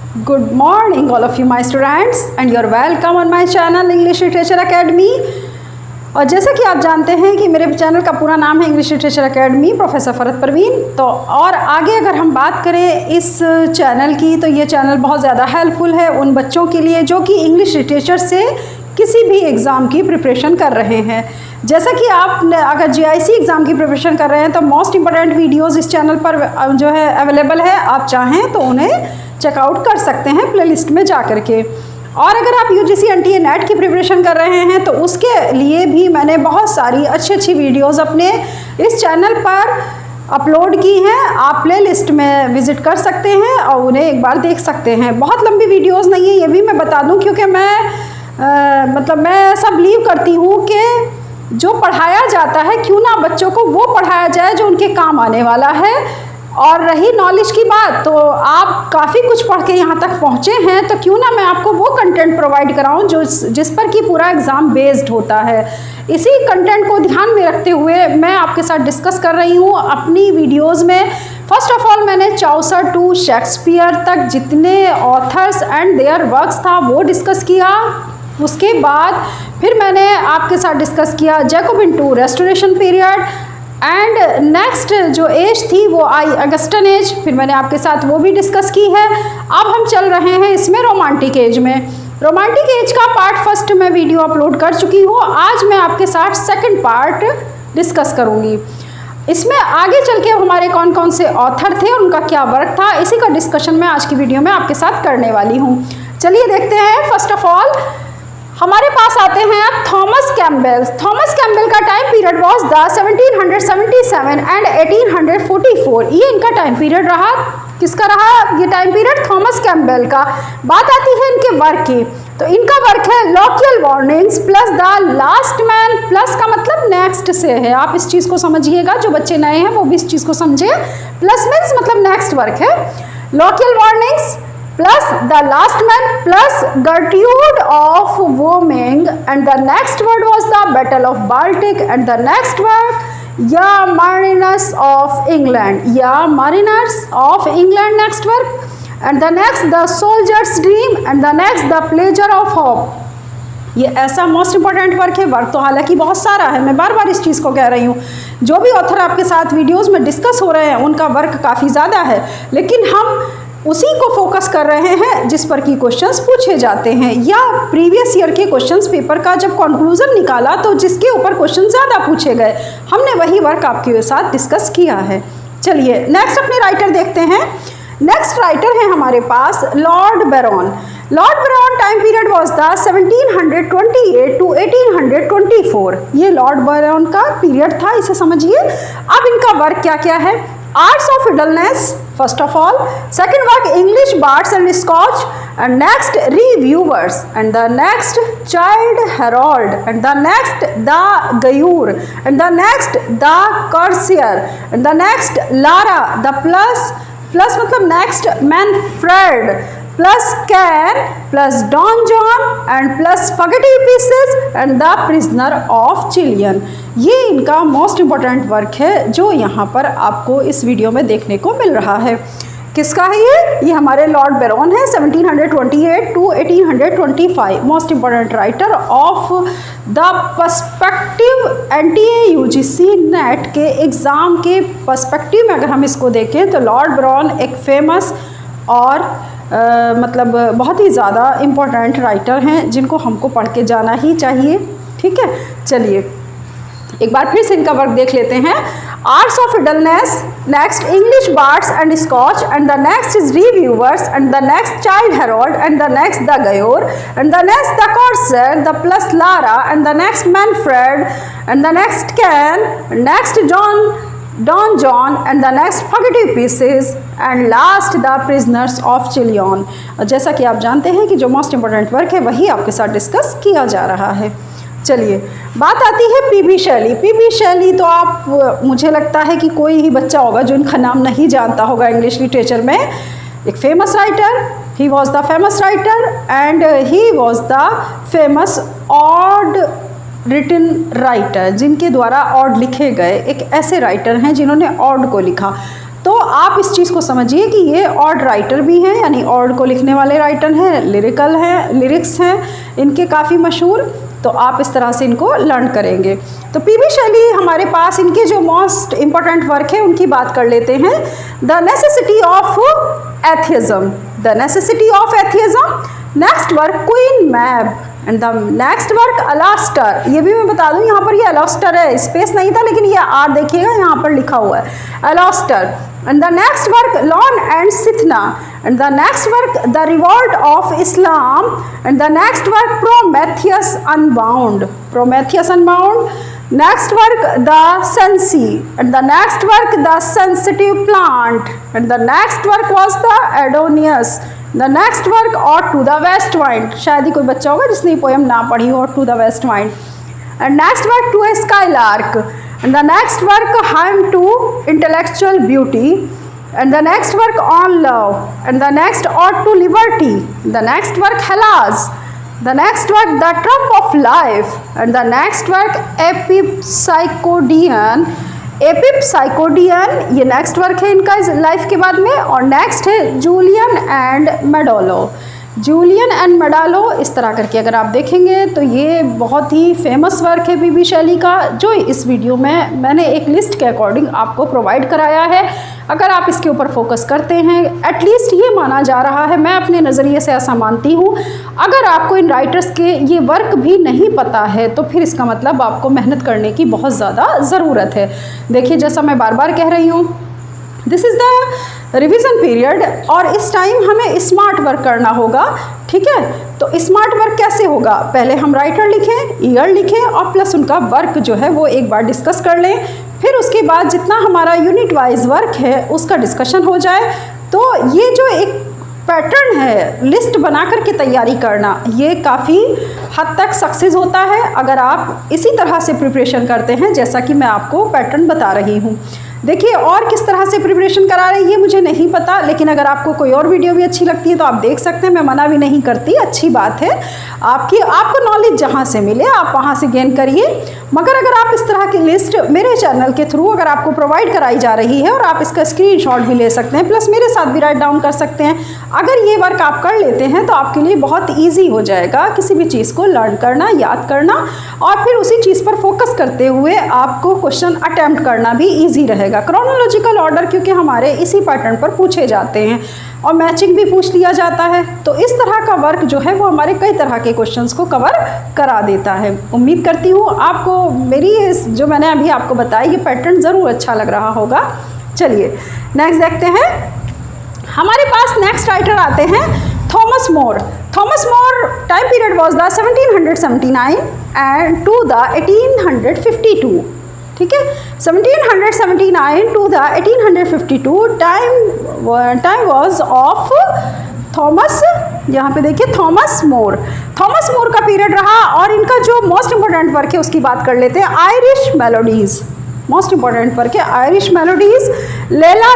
Good morning all of you my students and you're welcome on my channel English Literature Academy। और जैसा कि आप जानते हैं कि मेरे चैनल का पूरा नाम है English literature academy professor Farhat Parveen. तो और आगे अगर हम बात करें इस चैनल की तो ये चैनल बहुत ज़्यादा हेल्पफुल है उन बच्चों के लिए जो कि इंग्लिश लिटरेचर से किसी भी एग्ज़ाम की प्रिपरेशन कर रहे हैं। जैसा कि आप अगर GIC एग्ज़ाम की प्रिपरेशन कर रहे हैं तो मोस्ट इम्पॉर्टेंट वीडियोस इस चैनल पर जो है अवेलेबल है, आप चाहें तो उन्हें चेकआउट कर सकते हैं प्लेलिस्ट में जा कर के। और अगर आप UGC NTA NET की प्रिपरेशन कर रहे हैं तो उसके लिए भी मैंने बहुत सारी अच्छी वीडियोस अपने इस चैनल पर अपलोड की हैं। आप प्लेलिस्ट में विज़िट कर सकते हैं और उन्हें एक बार देख सकते हैं। बहुत लंबी वीडियोस नहीं है, ये भी मैं बता दूं, क्योंकि मैं ऐसा बिलीव करती हूँ कि जो पढ़ाया जाता है क्यों ना बच्चों को वो पढ़ाया जाए जो उनके काम आने वाला है। और रही नॉलेज की बात, तो आप काफ़ी कुछ पढ़ के यहाँ तक पहुँचे हैं तो क्यों ना मैं आपको वो कंटेंट प्रोवाइड कराऊँ जिस पर कि पूरा एग्ज़ाम बेस्ड होता है। इसी कंटेंट को ध्यान में रखते हुए मैं आपके साथ डिस्कस कर रही हूँ अपनी वीडियोज़ में। फर्स्ट ऑफ ऑल मैंने चौसर टू शेक्सपियर तक जितने ऑथर्स एंड देयर वर्क्स था वो डिस्कस किया। उसके बाद फिर मैंने आपके साथ डिस्कस किया Jacobean to restoration period and next जो एज थी वो आई अगस्टन एज, फिर मैंने आपके साथ वो भी डिस्कस की है। अब हम चल रहे हैं इसमें रोमांटिक एज में। रोमांटिक एज का पार्ट फर्स्ट मैं वीडियो अपलोड कर चुकी हूँ। आज मैं आपके साथ सेकंड पार्ट डिस्कस करूँगी। इसमें आगे चल के हमारे कौन कौन से ऑथर थे और उनका क्या वर्क था, इसी का डिस्कशन मैं आज की वीडियो में आपके साथ करने वाली हूँ। चलिए देखते हैं। फर्स्ट ऑफ ऑल हमारे पास आते हैं अब थॉमस कैम्पबेल। थॉमस कैम्पबेल का time period was the 1777 and 1844। ये इनका टाइम पीरियड रहा। किसका रहा ये टाइम पीरियड? थॉमस कैम्पबेल का। बात आती है इनके वर्क की, तो इनका वर्क है Lochiel's warnings plus the last man. Plus का मतलब नेक्स्ट से है, आप इस चीज़ को समझिएगा, जो बच्चे नए हैं वो भी इस चीज़ को समझे। प्लस मीन्स मतलब नेक्स्ट वर्क है। Lochiel's warnings plus the last man plus Gertrude of Worming and the next word was the Battle of Baltic and the next word या Mariners of England या Mariners of England next word and the next the Soldier's Dream and the next the Pleasure of Hope। ये ऐसा most important work है। Work तो हालांकि बहुत सारा है, मैं बार बार इस चीज़ को कह रही हूँ। जो भी ऑथर आपके साथ वीडियोज़ में डिस्कस हो रहे हैं उनका वर्क काफ़ी ज़्यादा है, लेकिन हम उसी को फोकस कर रहे हैं जिस पर की क्वेश्चंस पूछे जाते हैं या प्रीवियस ईयर के क्वेश्चंस पेपर का जब कंक्लूजन निकाला तो जिसके ऊपर क्वेश्चन ज़्यादा पूछे गए, हमने वही वर्क आपके साथ डिस्कस किया है। चलिए नेक्स्ट अपने राइटर देखते हैं। नेक्स्ट राइटर है हमारे पास Lord Byron. Lord Byron time period was the 1728 to 1824। ये लॉर्ड बैरॉन का पीरियड था, इसे समझिए। अब इनका वर्क क्या क्या है? Arts of Idleness first of all, second work English Bards and Scotch, and next Reviewers, and the next Child Herald, and the next The Gayur, and the next The Courtier, and the next Lara, the plus मतलब next Manfred plus Can plus Don John and plus Spaghetti Pieces and The Prisoner of Chillon। ये इनका most important work है जो यहाँ पर आपको इस video में देखने को मिल रहा है। किसका है ये हमारे लॉर्ड बैरॉन है, 1728 to 1825। Most important writer of the perspective NTA UGC NET के एग्ज़ाम के पर्सपेक्टिव में अगर हम इसको देखें तो लॉर्ड बैरॉन एक फेमस और बहुत ही ज़्यादा इम्पोर्टेंट राइटर हैं जिनको हमको पढ़ के जाना ही चाहिए। ठीक है, चलिए एक बार फिर से इनका वर्क देख लेते हैं। Arts of Idleness, next English Bards and Scotch, and the next is Reviewers, and the next Child Herald, and the next The Gayur, and the next The Courtier, the plus Lara, and the next Manfred, and the next Can, next Don John, and the next Spaghetti Pieces, and last The Prisoners of Chillon। जैसा कि आप जानते हैं कि जो most important work है वही आपके साथ डिस्कस किया जा रहा है। चलिए बात आती है पीबी शैली। पीबी शैली तो आप मुझे लगता है कि कोई ही बच्चा होगा जो इनका नाम नहीं जानता होगा इंग्लिश लिटरेचर में। एक famous writer, he was the famous writer and he was the famous ode written writer, जिनके द्वारा ऑड लिखे गए एक ऐसे राइटर हैं जिन्होंने ऑड को लिखा। तो तो आप इस चीज़ को समझिए कि ये ऑड राइटर भी हैं, यानी ऑड को लिखने वाले राइटर हैं, लिरिक्स हैं इनके काफ़ी मशहूर। तो आप इस तरह से इनको लर्न करेंगे। तो पीबी शैली हमारे पास इनके जो मोस्ट इम्पॉर्टेंट वर्क है उनकी बात कर लेते हैं। The necessity of atheism, the necessity of atheism. Next work queen मैब एंड द नेक्स्ट वर्क अलास्टर। ये भी मैं बता दूं, यहाँ पर ये अलास्टर है, स्पेस नहीं था लेकिन ये आर देखिएगा यहाँ पर लिखा हुआ है, अलास्टर। And the next work Lon and Sithna, and the next work The Revolt of Islam, and the next work Prometheus Unbound, Prometheus Unbound. Next work The Sensi, and the next work The Sensitive Plant, and the next work was The Adonius. The next work Ode to the West Wind, शायद ही कोई बच्चा होगा जिसने ये poem ना पढ़ी हो, Ode to the West Wind. And next work To a Skylark. And the next work Hymn to Intellectual Beauty, and the next work On Love, and the next Ode to Liberty, the next work Hellas, the next work The Trump of Life, and the next work Epipsychodion, ये next work है इनका इस life के बाद में। और next है Julian and मेडोलो, Julian and मेडालो। इस तरह करके अगर आप देखेंगे तो ये बहुत ही फेमस वर्क है पीबी शैली का, जो इस वीडियो में मैंने एक लिस्ट के अकॉर्डिंग आपको प्रोवाइड कराया है। अगर आप इसके ऊपर फोकस करते हैं, एटलीस्ट ये माना जा रहा है, मैं अपने नज़रिए से ऐसा मानती हूँ, अगर आपको इन राइटर्स के ये वर्क भी नहीं पता है तो फिर इसका मतलब आपको मेहनत करने की बहुत ज़्यादा ज़रूरत है। देखिए, जैसा मैं बार बार कह रही हूँ, this is the revision period और इस टाइम हमें स्मार्ट वर्क करना होगा। ठीक है, तो स्मार्ट वर्क कैसे होगा? पहले हम राइटर लिखें, ईयर लिखें और प्लस उनका वर्क जो है वो एक बार डिस्कस कर लें। फिर उसके बाद जितना हमारा यूनिट वाइज वर्क है उसका डिस्कशन हो जाए। तो ये जो एक पैटर्न है लिस्ट बना कर के तैयारी करना, ये काफ़ी हद तक सक्सेस होता है अगर आप इसी तरह से प्रिपरेशन करते हैं जैसा कि मैं आपको पैटर्न बता रही हूँ। देखिए, और किस तरह से प्रिपरेशन करा रही है मुझे नहीं पता, लेकिन अगर आपको कोई और वीडियो भी अच्छी लगती है तो आप देख सकते हैं, मैं मना भी नहीं करती, अच्छी बात है। आपको नॉलेज जहाँ से मिले आप वहाँ से गेन करिए। मगर अगर आप इस तरह की लिस्ट मेरे चैनल के थ्रू अगर आपको प्रोवाइड कराई जा रही है और आप इसका स्क्रीनशॉट भी ले सकते हैं, प्लस मेरे साथ भी राइट डाउन कर सकते हैं, अगर ये वर्क आप कर लेते हैं तो आपके लिए बहुत ईजी हो जाएगा किसी भी चीज़ को लर्न करना, याद करना, और फिर उसी चीज़ पर फोकस करते हुए आपको क्वेश्चन अटैम्प्ट करना भी ईजी रहेगा। क्रोनोलॉजिकल ऑर्डर क्योंकि हमारे इसी पैटर्न पर पूछे जाते हैं और मैचिंग भी पूछ लिया जाता है, तो इस तरह का वर्क जो है वो हमारे कई तरह के क्वेश्चंस को कवर करा देता है। उम्मीद करती हूँ आपको मेरी जो मैंने अभी आपको बताया ये पैटर्न ज़रूर अच्छा लग रहा होगा। चलिए नेक्स्ट देखते हैं। हमारे पास नेक्स्ट राइटर आते हैं Thomas Moore. Thomas Moore time period was the 1779 and to the 1852। ठीक है, 1779 to the 1852 time was of Thomas, यहाँ पे देखिए थॉमस मोर। थॉमस मोर का पीरियड रहा और इनका जो मोस्ट इम्पोर्टेंट वर्क है उसकी बात कर लेते हैं। Irish melodies, most important work है आयरिश मेलोडीज़। लैला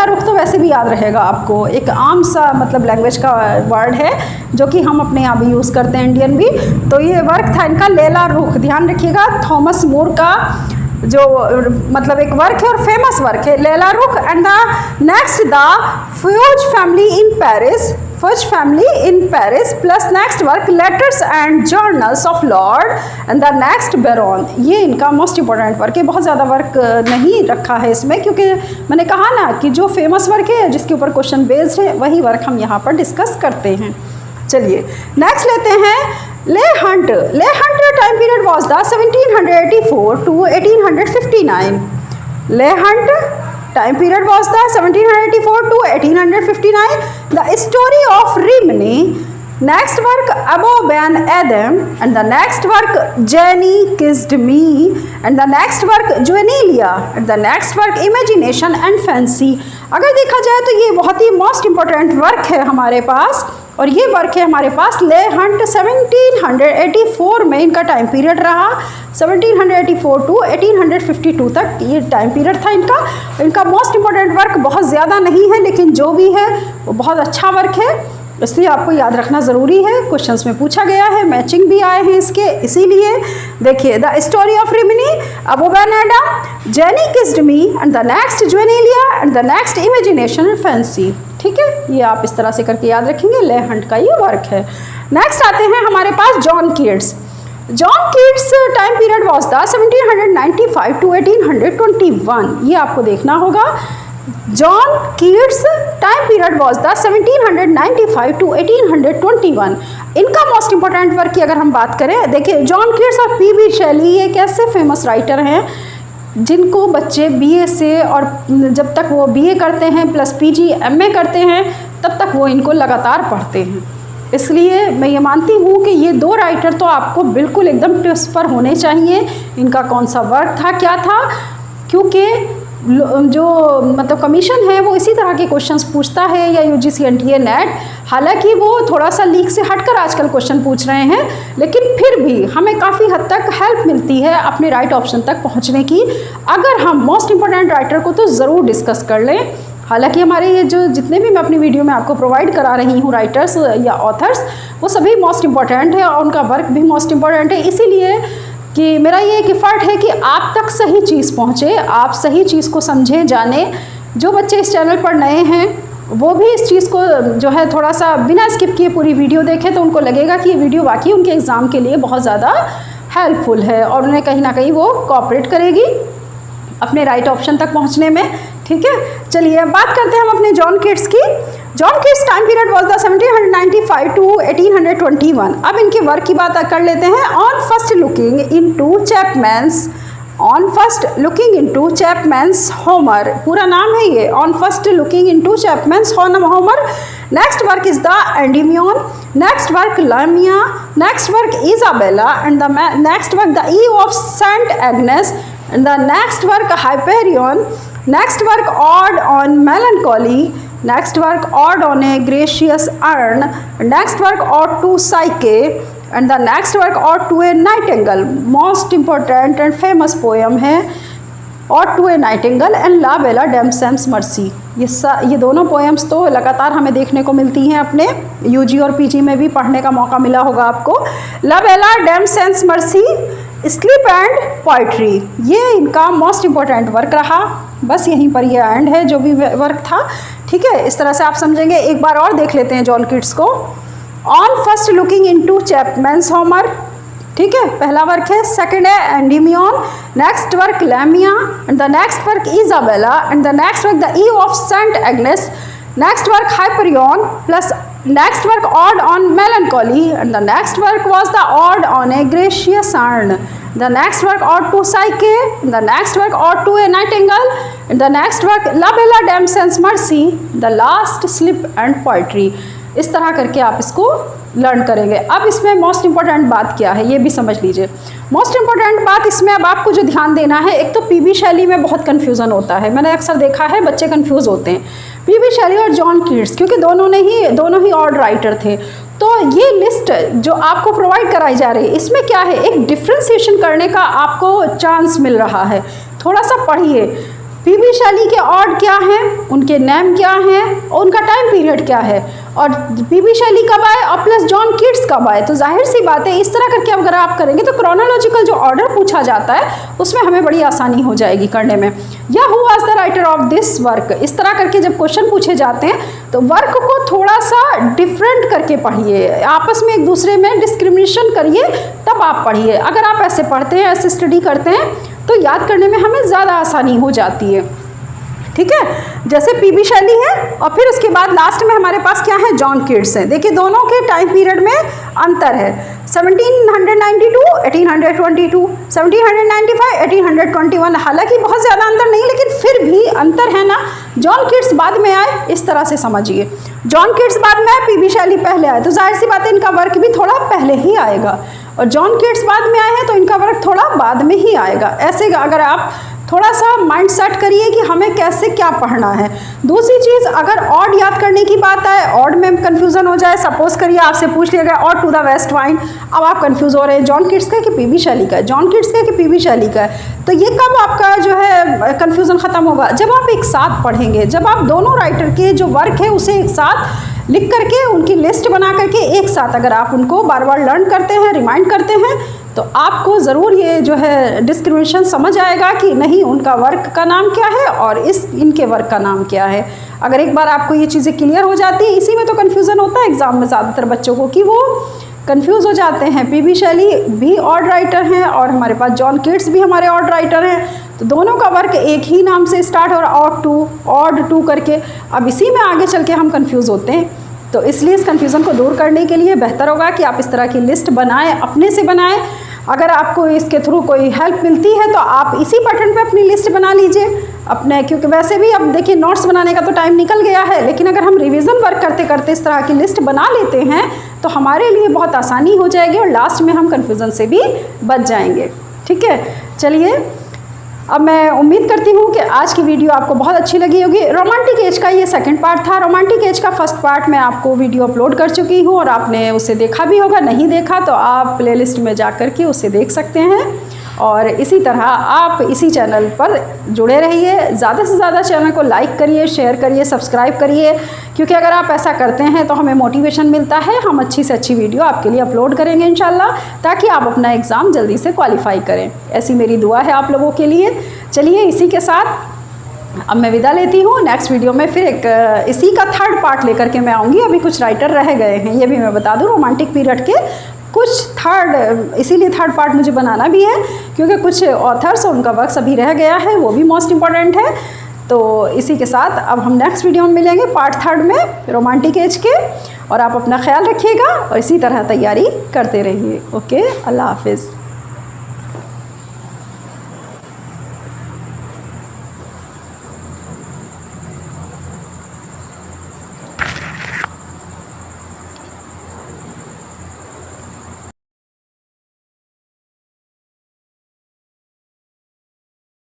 रुख तो वैसे भी याद रहेगा आपको, एक आम सा मतलब लैंग्वेज का वर्ड है जो कि हम अपने यहाँ भी यूज़ करते हैं, इंडियन भी। तो ये वर्क था इनका लैला रुख, ध्यान रखिएगा। थॉमस मोर का जो मतलब एक वर्क है और फेमस वर्क है लैला रुख। And the next the fuse family in Paris, first family in Paris, plus next work letters and journals of Lord and the next Barron. ये इनका मोस्ट इंपॉर्टेंट वर्क है। बहुत ज़्यादा वर्क नहीं रखा है इसमें क्योंकि मैंने कहा ना कि जो फेमस वर्क है जिसके ऊपर क्वेश्चन बेस्ड है वही वर्क हम यहाँ पर डिस्कस करते हैं। चलिए नेक्स्ट लेते हैं Leigh Hunt. Leigh Hunt time period was the 1784 to 1859। Leigh Hunt time period was the 1784 to 1859. The story of Rimini. Next work Above an Adam, and the next work Jenny Kissed Me, and the next work Juvenalia, and the next work Imagination and Fancy. अगर देखा जाए तो ये बहुत ही most important work है हमारे पास, और ये वर्क है हमारे पास ले हंट। 1784 में इनका टाइम पीरियड रहा, 1784 टू 1852 तक ये टाइम पीरियड था इनका। इनका मोस्ट इम्पोर्टेंट वर्क बहुत ज़्यादा नहीं है लेकिन जो भी है वो बहुत अच्छा वर्क है। इसलिए आपको याद रखना ज़रूरी है। क्वेश्चंस में पूछा गया है, मैचिंग भी आए हैं इसके, इसीलिए देखिए the story of Rimini Abou Ben Adhem, Jenny kissed me and the next Juvenilia and the next imagination fancy. ठीक है, ये आप इस तरह से करके याद रखेंगे, ले हंट का ये वर्क है। नेक्स्ट आते हैं हमारे पास John Keats. John Keats time period was the 1795 to 1821। ये आपको देखना होगा। John Keats time period was the 1795 to 1821। इनका मोस्ट इंपॉर्टेंट वर्क की अगर हम बात करें, देखिए जॉन कीट्स और पी.बी. शेली एक ऐसे फेमस राइटर हैं जिनको बच्चे बीए से, और जब तक वो बीए करते हैं प्लस पीजी एमए करते हैं तब तक वो इनको लगातार पढ़ते हैं। इसलिए मैं ये मानती हूँ कि ये दो राइटर तो आपको बिल्कुल एकदम टिप्स पर होने चाहिए। इनका कौन सा वर्क था, क्या था, क्योंकि जो मतलब कमीशन है वो इसी तरह के क्वेश्चंस पूछता है, या यूजीसी एनटीए नेट। हालांकि वो थोड़ा सा लीक से हटकर आजकल क्वेश्चन पूछ रहे हैं, लेकिन फिर भी हमें काफ़ी हद तक हेल्प मिलती है अपने राइट ऑप्शन तक पहुंचने की, अगर हम मोस्ट इंपॉर्टेंट राइटर को तो ज़रूर डिस्कस कर लें। हालांकि हमारे ये जो जितने भी मैं अपनी वीडियो में आपको प्रोवाइड करा रही हूँ राइटर्स या ऑथर्स, वो सभी मोस्ट इंपॉर्टेंट है और उनका वर्क भी मोस्ट इंपॉर्टेंट है। इसीलिए कि मेरा ये एक एफर्ट है कि आप तक सही चीज़ पहुँचे, आप सही चीज़ को समझें, जानें। जो बच्चे इस चैनल पर नए हैं वो भी इस चीज़ को जो है थोड़ा सा बिना स्किप किए पूरी वीडियो देखें, तो उनको लगेगा कि ये वीडियो वाकई उनके एग्ज़ाम के लिए बहुत ज़्यादा हेल्पफुल है और उन्हें कहीं ना कहीं वो कोऑपरेट करेगी अपने राइट ऑप्शन तक पहुंचने में। ठीक है, चलिए बात करते हैं हम अपने जॉन कीट्स की। John Keats time period was the 1795 to 1821। अब इनके वर्क की बात कर लेते हैं। On first looking into Chapman's Homer, पूरा नाम है ये, on first looking into Chapman's Homer. Next work is the Endymion, next work Lamia, next work Isabella and the next work the Eve of Saint Agnes and the next work Hyperion, next work Ode on Melancholy, next work Ode on a Gracious Urn, next work Ode to Psyche and the next work Ode to a Nightingale। most important and famous poem है Ode to a Nightingale and La Bella Damson's Mercy। ये दोनों poems तो लगातार हमें देखने को मिलती हैं, अपने यूजी और पीजी में भी पढ़ने का मौका मिला होगा आपको। ला बेला डैमसन्स मर्सी, स्लीप एंड पोइट्री, ये इनका मोस्ट इम्पॉर्टेंट वर्क रहा। बस यहीं पर ये एंड है जो भी वर्क था। ठीक है, इस तरह से आप समझेंगे। एक बार और देख लेते हैं जॉन कीट्स को। On first looking into Chapman's Homer, ठीक है, पहला वर्क है। सेकंड है Endymion, next work Lamia and the next work Isabella and the next work the Eve of Saint Agnes, next work Hyperion plus next work Ode on Melancholy and the next work was the Ode on a Gracious Urn, the next work Ode to Psyche, the next work Ode to a Nightingale and the next work La Bella Damson's Mercy, the last Sleep and Poetry। इस तरह करके आप इसको learn करेंगे। अब इसमें most important बात क्या है ये भी समझ लीजिए। मोस्ट इंपॉर्टेंट बात इसमें अब आपको जो ध्यान देना है, एक तो पी.बी. शेली में बहुत कन्फ्यूज़न होता है, मैंने अक्सर देखा है बच्चे कन्फ्यूज़ होते हैं पी.बी. शेली और जॉन कीट्स, क्योंकि दोनों ही ऑड राइटर थे। तो ये लिस्ट जो आपको प्रोवाइड कराई जा रही है, इसमें क्या है, एक डिफ्रेंसिएशन करने का आपको चांस मिल रहा है। थोड़ा सा पढ़िए पी.बी. शेली के ऑड क्या हैं, उनके नेम क्या हैं और उनका टाइम पीरियड क्या है, और पी.बी. शेली कब आए और प्लस जॉन कीट्स कब आए। तो जाहिर सी बात है, इस तरह करके अगर आप करेंगे तो क्रोनोलॉजिकल जो ऑर्डर पूछा जाता है उसमें हमें बड़ी आसानी हो जाएगी करने में। या who was the writer of this work, इस तरह करके जब क्वेश्चन पूछे जाते हैं तो वर्क को थोड़ा सा डिफरेंट करके पढ़िए, आपस में एक दूसरे में डिस्क्रिमिनेशन करिए, तब आप पढ़िए। अगर आप ऐसे पढ़ते हैं, ऐसे स्टडी करते हैं तो याद करने में हमें ज़्यादा आसानी हो जाती है। ठीक है, जैसे पी.बी. शेली है और फिर उसके बाद लास्ट में हमारे पास क्या है, जॉन कीट्स है। देखिए दोनों के टाइम पीरियड में अंतर है, 1792 1822, 1795 1821। हालांकि बहुत ज़्यादा अंतर नहीं, लेकिन फिर भी अंतर है ना। जॉन कीट्स बाद में आए, इस तरह से समझिए। जॉन कीट्स बाद में आए, पी.बी. शेली पहले आए, तो जाहिर सी बात है इनका वर्क भी थोड़ा पहले ही आएगा, और जॉन कीट्स बाद में आए हैं तो इनका वर्क थोड़ा बाद में ही आएगा। ऐसे अगर आप थोड़ा सा माइंड सेट करिए कि हमें कैसे क्या पढ़ना है। दूसरी चीज़, अगर ऑड याद करने की बात आए, ऑड में कन्फ्यूज़न हो जाए, सपोज करिए आपसे पूछ लिया गया ode to the west wind, अब आप कंफ्यूज हो रहे हैं जॉन कीट्स का कि पी.बी. शेली का है, जॉन कीट्स का कि पी.बी. शेली का है, तो ये कब आपका जो है कन्फ्यूज़न ख़त्म होगा, जब आप एक साथ पढ़ेंगे, जब आप दोनों राइटर के जो वर्क है उसे एक साथ लिख करके उनकी लिस्ट बना करके एक साथ अगर आप उनको बार बार लर्न करते हैं, रिमाइंड करते हैं, तो आपको ज़रूर ये जो है डिस्क्रिमिनेशन समझ आएगा कि नहीं उनका वर्क का नाम क्या है और इनके वर्क का नाम क्या है। अगर एक बार आपको ये चीज़ें क्लियर हो जाती है, इसी में तो कन्फ्यूज़न होता है एग्ज़ाम में ज़्यादातर बच्चों को कि वो कंफ्यूज हो जाते हैं। पीबी शैली भी ऑड राइटर हैं और हमारे पास जॉन कीट्स भी हमारे ऑड राइटर हैं, तो दोनों का वर्क एक ही नाम से स्टार्ट हो रहा ऑड टू करके। अब इसी में आगे चल के हम कंफ्यूज होते हैं, तो इसलिए इस कन्फ्यूज़न को दूर करने के लिए बेहतर होगा कि आप इस तरह की लिस्ट बनाएं, अपने से बनाएं। अगर आपको इसके थ्रू कोई हेल्प मिलती है तो आप इसी पैटर्न पे अपनी लिस्ट बना लीजिए अपने, क्योंकि वैसे भी अब देखिए नोट्स बनाने का तो टाइम निकल गया है, लेकिन अगर हम रिवीजन वर्क करते करते इस तरह की लिस्ट बना लेते हैं तो हमारे लिए बहुत आसानी हो जाएगी और लास्ट में हम कन्फ्यूज़न से भी बच जाएंगे। ठीक है, चलिए अब मैं उम्मीद करती हूँ कि आज की वीडियो आपको बहुत अच्छी लगी होगी। रोमांटिक एज का ये सेकंड पार्ट था। रोमांटिक एज का फर्स्ट पार्ट मैं आपको वीडियो अपलोड कर चुकी हूँ और आपने उसे देखा भी होगा, नहीं देखा तो आप प्लेलिस्ट में जा कर के उसे देख सकते हैं। और इसी तरह आप इसी चैनल पर जुड़े रहिए, ज़्यादा से ज़्यादा चैनल को लाइक करिए, शेयर करिए, सब्सक्राइब करिए, क्योंकि अगर आप ऐसा करते हैं तो हमें मोटिवेशन मिलता है, हम अच्छी से अच्छी वीडियो आपके लिए अपलोड करेंगे इंशाल्लाह, ताकि आप अपना एग्ज़ाम जल्दी से क्वालिफाई करें। ऐसी मेरी दुआ है आप लोगों के लिए। चलिए इसी के साथ अब मैं विदा लेती हूँ। नेक्स्ट वीडियो में फिर एक इसी का थर्ड पार्ट लेकर के मैं आऊँगी। अभी कुछ राइटर रह गए हैं, ये भी मैं बता दूँ, रोमांटिक पीरियड के कुछ इसीलिए थर्ड पार्ट मुझे बनाना भी है क्योंकि कुछ ऑथर्स और उनका वर्क अभी रह गया है, वो भी मोस्ट इम्पॉर्टेंट है। तो इसी के साथ अब हम नेक्स्ट वीडियो में मिलेंगे पार्ट थर्ड में रोमांटिक एज के, और आप अपना ख्याल रखिएगा और इसी तरह तैयारी करते रहिए। ओके, अल्लाह हाफिज़।